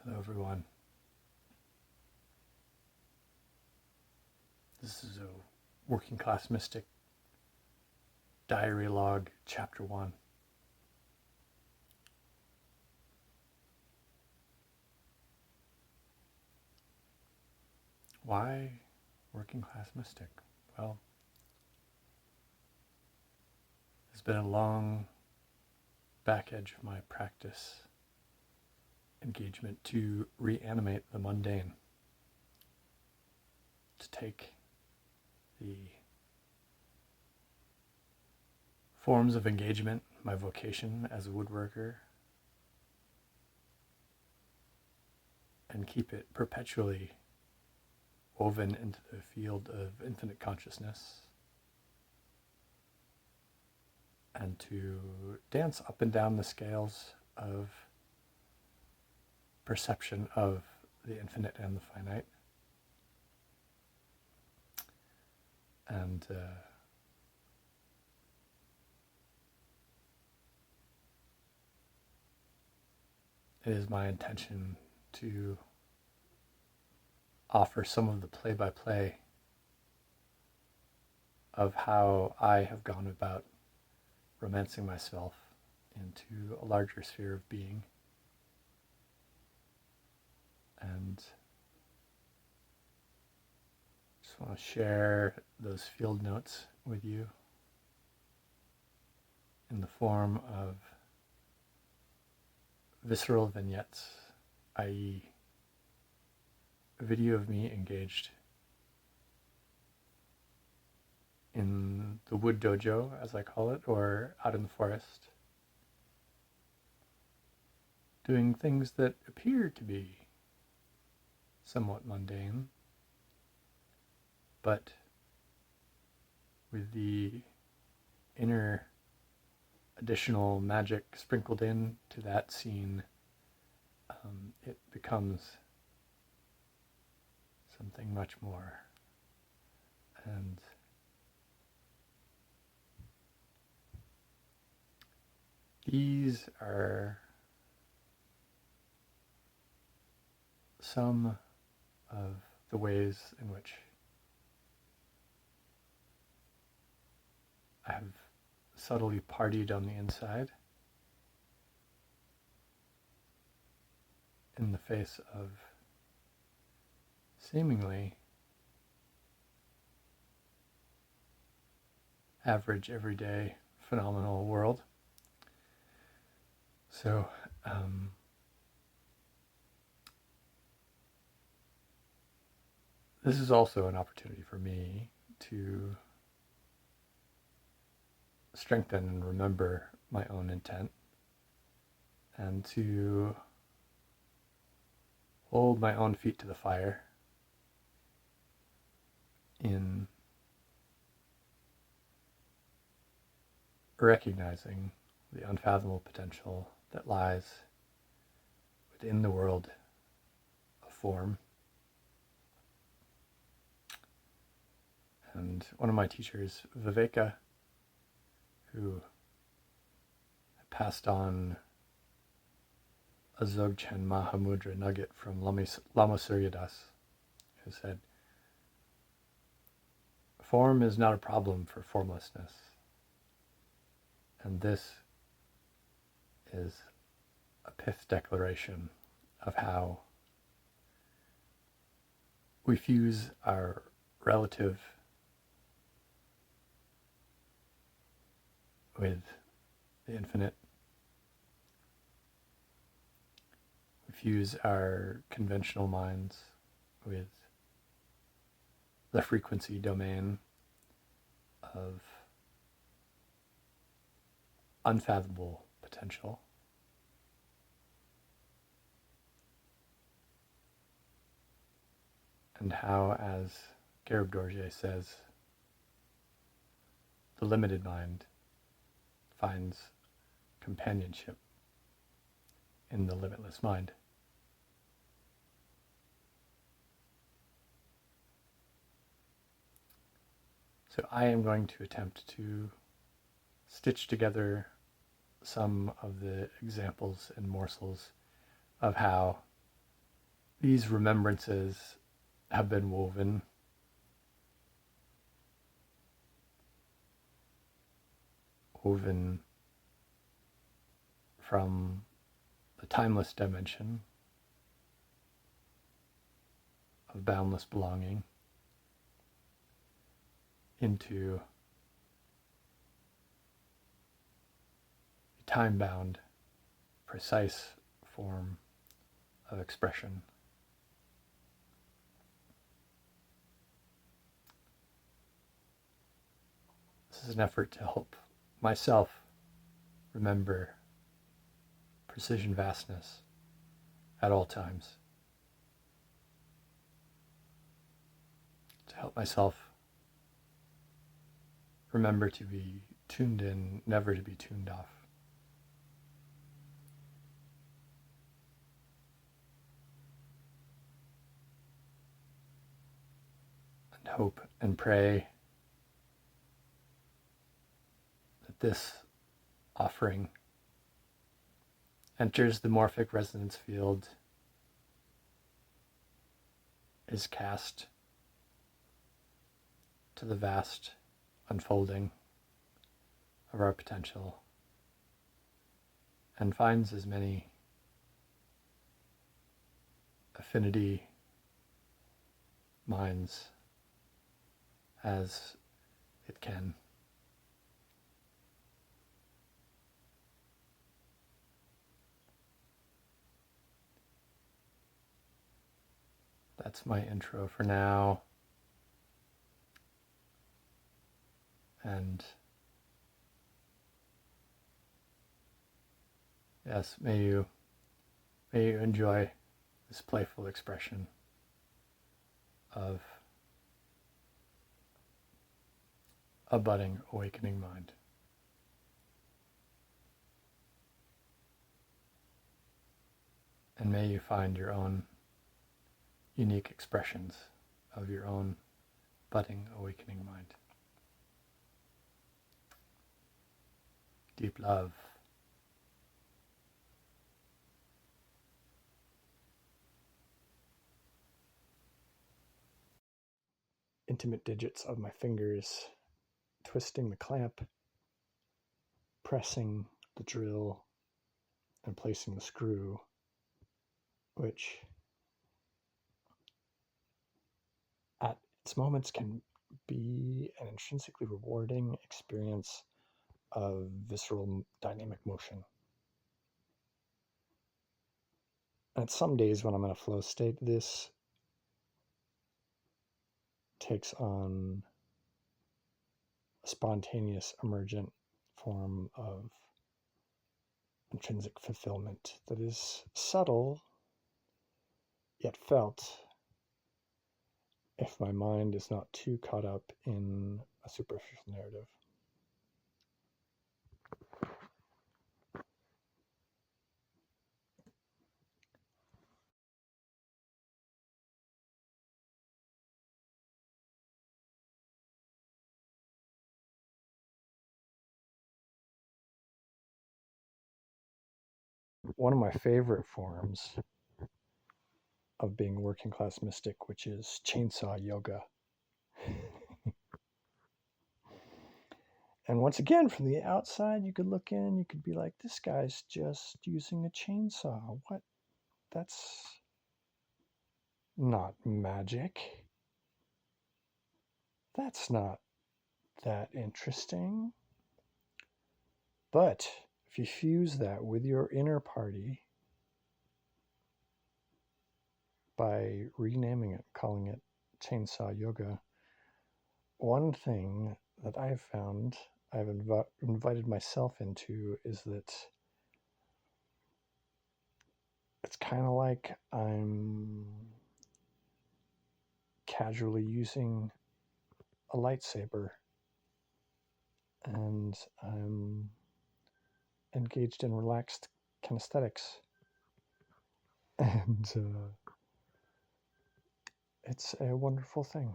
Hello, everyone. This is a Working Class Mystic Diary Log, Chapter 1. Why Working Class Mystic? Well, it's been a long back edge of my practice engagement to reanimate the mundane, to take the forms of engagement, my vocation as a woodworker, and keep it perpetually woven into the field of infinite consciousness, and to dance up and down the scales of perception of the infinite and the finite. And it is my intention to offer some of the play-by-play of how I have gone about romancing myself into a larger sphere of being. And just want to share those field notes with you in the form of visceral vignettes, i.e. a video of me engaged in the wood dojo, as I call it, or out in the forest, doing things that appear to be somewhat mundane, but with the inner additional magic sprinkled in to that scene, it becomes something much more. And these are some of the ways in which I have subtly partied on the inside in the face of seemingly average, everyday, phenomenal world. So, this is also an opportunity for me to strengthen and remember my own intent, and to hold my own feet to the fire in recognizing the unfathomable potential that lies within the world of form. And one of my teachers, Viveka, who passed on a Dzogchen Mahamudra nugget from Lama Suryadas, who said, "Form is not a problem for formlessness." And this is a pith declaration of how we fuse our relative with the infinite. We fuse our conventional minds with the frequency domain of unfathomable potential. And how, as Garib Dorje says, the limited mind finds companionship in the limitless mind. So I am going to attempt to stitch together some of the examples and morsels of how these remembrances have been woven from the timeless dimension of boundless belonging into a time-bound, precise form of expression. This is an effort to help myself remember precision vastness at all times. To help myself remember to be tuned in, never to be tuned off. And hope and pray that this offering enters the morphic resonance field, is cast to the vast unfolding of our potential, and finds as many affinity minds as it can. That's my intro for now. And yes, may you enjoy this playful expression of a budding, awakening mind. And may you find your own unique expressions of your own budding, awakening mind. Deep love. Intimate digits of my fingers, twisting the clamp, pressing the drill, and placing the screw, which at its moments can be an intrinsically rewarding experience of visceral dynamic motion. And some days when I'm in a flow state, this takes on a spontaneous, emergent form of intrinsic fulfillment that is subtle, yet felt if my mind is not too caught up in a superficial narrative. One of my favorite forms of being a working class mystic, which is chainsaw yoga. And once again, from the outside, you could look in, you could be like, this guy's just using a chainsaw. What? That's not magic. That's not that interesting. But if you fuse that with your inner party by renaming it, calling it chainsaw yoga, one thing that I've found I've invited myself into is that it's kind of like I'm casually using a lightsaber and I'm engaged in relaxed kinesthetics. And it's a wonderful thing.